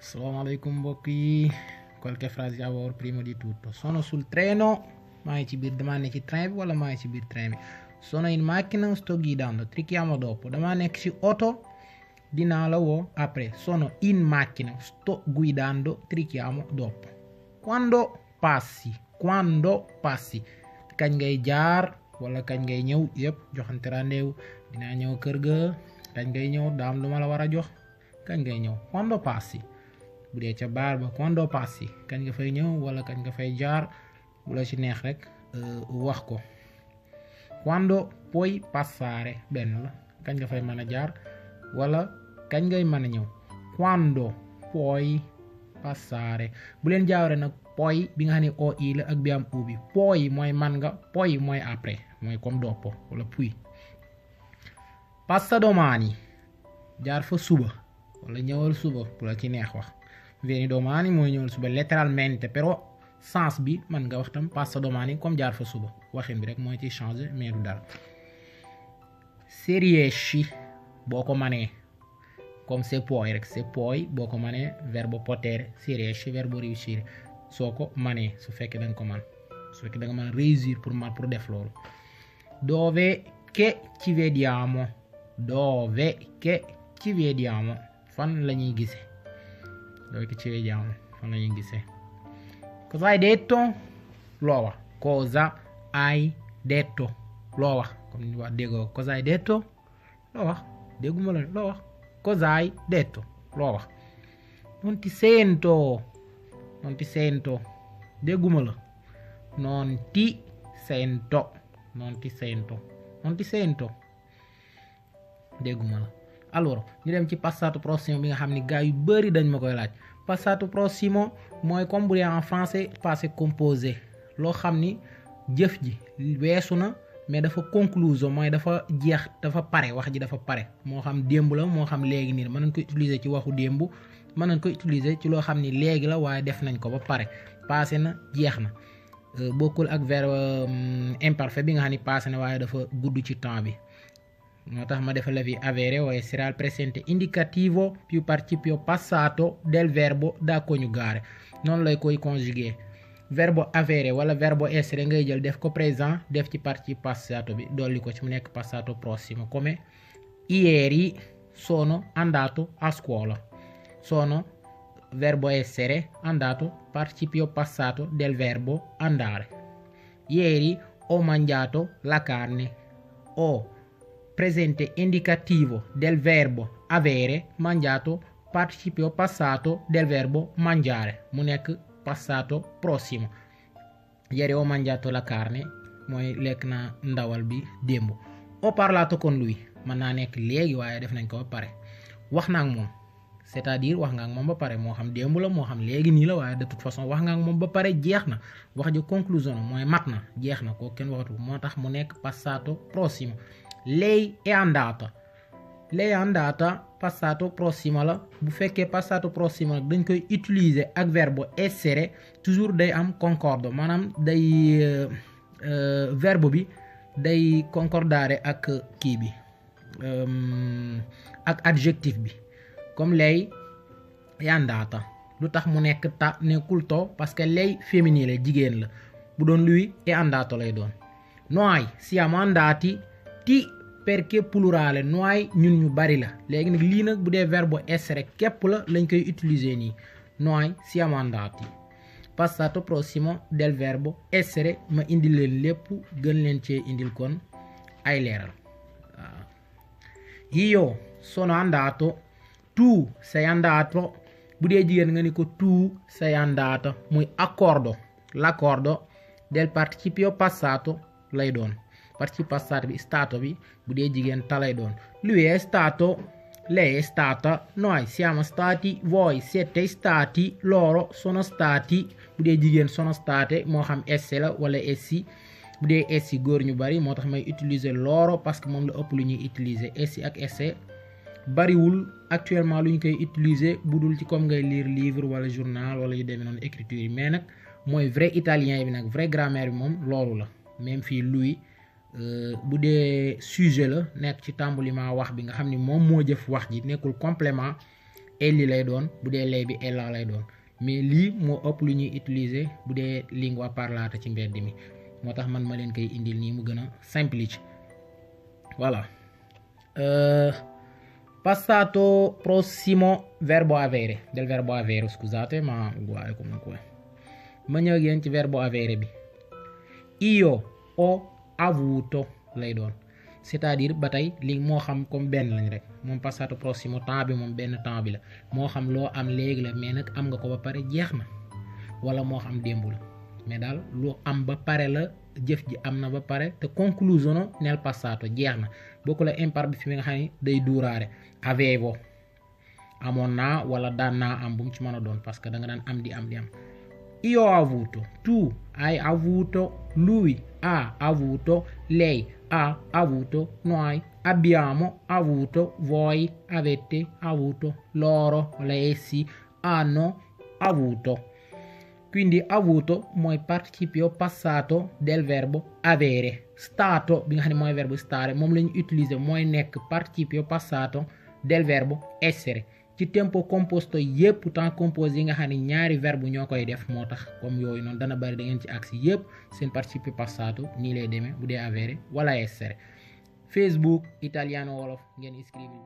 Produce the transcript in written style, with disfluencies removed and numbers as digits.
Assalamu alaikum mbokk yi, qualche frase a favore prima di tutto. Sono sul treno, maa ngi ci biir damaa ne ci train bi wala maa ngi ci biir train bi. Sono in macchina, sto guidando, ti chiamo dopo. Damaa nekk ci oto, dinaa la woo après. Sono in macchina, sto guidando, ti chiamo dopo. Quando passi, kañ ngay jaar wala kañ ngay ñëw yëpp joxante rendez-vous. Dinaa ñëw kër ga, kañ ngay ñëw daam lu ma la war a jox, kañ ngay ñëw. Quando passi bu dee ca baar ba quando passi kañ nga fay ñëw wala kañ nga fay jaar bu la ci neex rek wax ko. Quando puoi passare benn la kañ nga fay mën a jaar wala kañ ngay mën a ñëw. Quando puoi passare bu leen jaawre nag poi bi nga xam ne oi la ak bi am u bi. Poi mooy man nga, poi mooy après mooy comme dopo wala puis. Passa domani jaar fa suba wala ñëwal suba bu la ci neex wax. Vieni domani mooy ñëwal suba letteralmente, però sens bi man nga wax tam passa domani comme jaar fa suba waxin bi rek mooy ci changer mais du dara. Se riesci boo ko manee comme se puoi rek, se puoi boo ko manee verbo potere, se riesci verbo riuscire soo ko manee su fekkee da nga ko man, su fekkee da nga mën réussir pour def loolu. Dove che ci vediamo, dove che ci vediamo fan la ñuy gisee, dove che ci vediamo fan la ñuy gisee. Cosa hai detto? Loo wax. Cosa hai detto? Loo wax. Comme ni wax déggoo cosa hai detto? Loo wax. Dégguma la loo wax. Cosa hai detto? Loo wax. Non ti sento. Non ti sento. Dégguma la. Non ti sento. Non ti sento. Non ti sento. Dégguma la. Alors ñu dem ci passato prossimo bi nga xam ni gars yu bari dañ ma koy laaj. Passato prossimo mooy comme bu dee en français passé composé loo xam ni jëf ji weesu na mais dafa concluso mooy dafa jeex dafa pare wax ji dafa pare moo xam démb la moo xam léegi nii mën nañ ko utiliser ci waxu démb mën nañ ko utiliser ci loo xam ni léegi la waaye def nañ ko ba pare passé na jeex na bokkul ak verbe imparfait bi nga xam ni passé na waaye dafa gudd ci temps bi. moo tax ma defal la fi avere waaye sarà il presente indicativo più participio passato del verbo da coniugare noonu lay koy conjuguer. Verbo avere wala verbo essere ngay jël def ko présent def ci participe passato bi dolli ko ci mu nekk passato prossimo come ieri sono andato a scuola. Sono verbo essere, andato participio passato del verbo andare. Ieri ho mangiato la carne. Ho presente indicativo del verbo avere mangiato participio passato del verbo mangiare mu nekk passato prossimo. Ieri ho mangiato la carne mooy lekk na ndawal bi démb. Ho parlato con lui mën naa nekk léegi waaye def nañ ko ba pare. Wax naa ak moom c'est-à-dire wax nga ak moom ba pare moo xam démb la moo xam léegi nii la waaye de toute façon wax nga ak moom ba pare jeex na wax ji conclusion mooy mat na jeex na ko kenn waxatu moo tax mu nekk passato prossimo. Lei è andata. Lei è andata passato prossimo la bu fekkee passato prossimo nag dañ koy utiliser ak verbe essere toujours day am concordo maanaam day verbe bi day concordare ak kii bi ak adjectif bi comme lei è andata lu tax mu nekk ta nekkul to parce que lei femminile la jigéen la bu doon lui è andato lay doon. Noi siamo andati ti perché plurale noi ñun ñu bari la léegi nag lii nag bu dee verbe essere képp la lañ koy utiliser nii noi siamo andati. Passato prossimo del verbo essere ma indil leen lépp gën leen cee indil kon ay leeral. Io sono andato, tu sei andato bu dee jigéen nga ni ko tu sei andata muy accordo l'accordo del participio passato lay doon. Participe passato bi stato bi bu dee jigéen ta lay doon. Lui è stato, lei è stata, noi siamo stati, voi siete stati, loro sono stati bu dee jigéen sono state moo xam esse la wala essi bu dee essi góor ñu bari moo tax may utiliser loro parce que moom la ëpp lu ñuy utiliser essi ak esse bariwul actuellement lu ñu koy utiliser bu dul ci comme ngay lire livre wala journal wala yu demee noonu écriture yi mais nag mooy vrai italien bi nag vrai grammaire bi moom loolu la même fii lui bu dee sujet la nekk ci tàmbalima wax bi nga xam ni moom moo jëf wax ji nekkul complément elli lay doon bu dee lei bi ella lay doon mais lii moo ëpp lu ñuy utiliser bu dee lingua parlata ci mbedd mi moo tax man ma leen koy indil nii mu gën a semplice voilà passato prossimo verbo avere del verbo avere scusate ma uguale comunque ma ñëw ak yéen ci verbo avere bi io ho avuto lay doon c'est-à-dire ba tey li moo xam comme benn lañ rek moom passato prossimo temps bi moom benn temps bi la moo xam loo am léegi la mais nag am nga ko ba pare jeex na wala moo xam démb la mais daal lu am ba pare la jëf ji am na ba pare te conclusiono nel passato jeex na bokku la impar bi fi nga xam ne day duuraare avevo amoon naa wala daan naa am bu mu ci mën a doon parce que da nga daan am di am io ho avuto tu hai avuto lui ha avuto lei ha avuto noi abbiamo avuto voi avete avuto loro essi hanno avuto quindi avuto mooy participio passato del verbo avere stato bi nga xam ne mooy verbe stare moom lañu utiliser mooy nekk participio passato del verbo essere ci tempo composto yépp temps composé yi nga xam ne ñaari verbe ñoo koy def moo tax comme yooyu noonu dana bari da ngeen ci agsi yépp seen participio passato nii lay demee bu dee avere wala essere Facebook italiano wolof ngeen iscrivi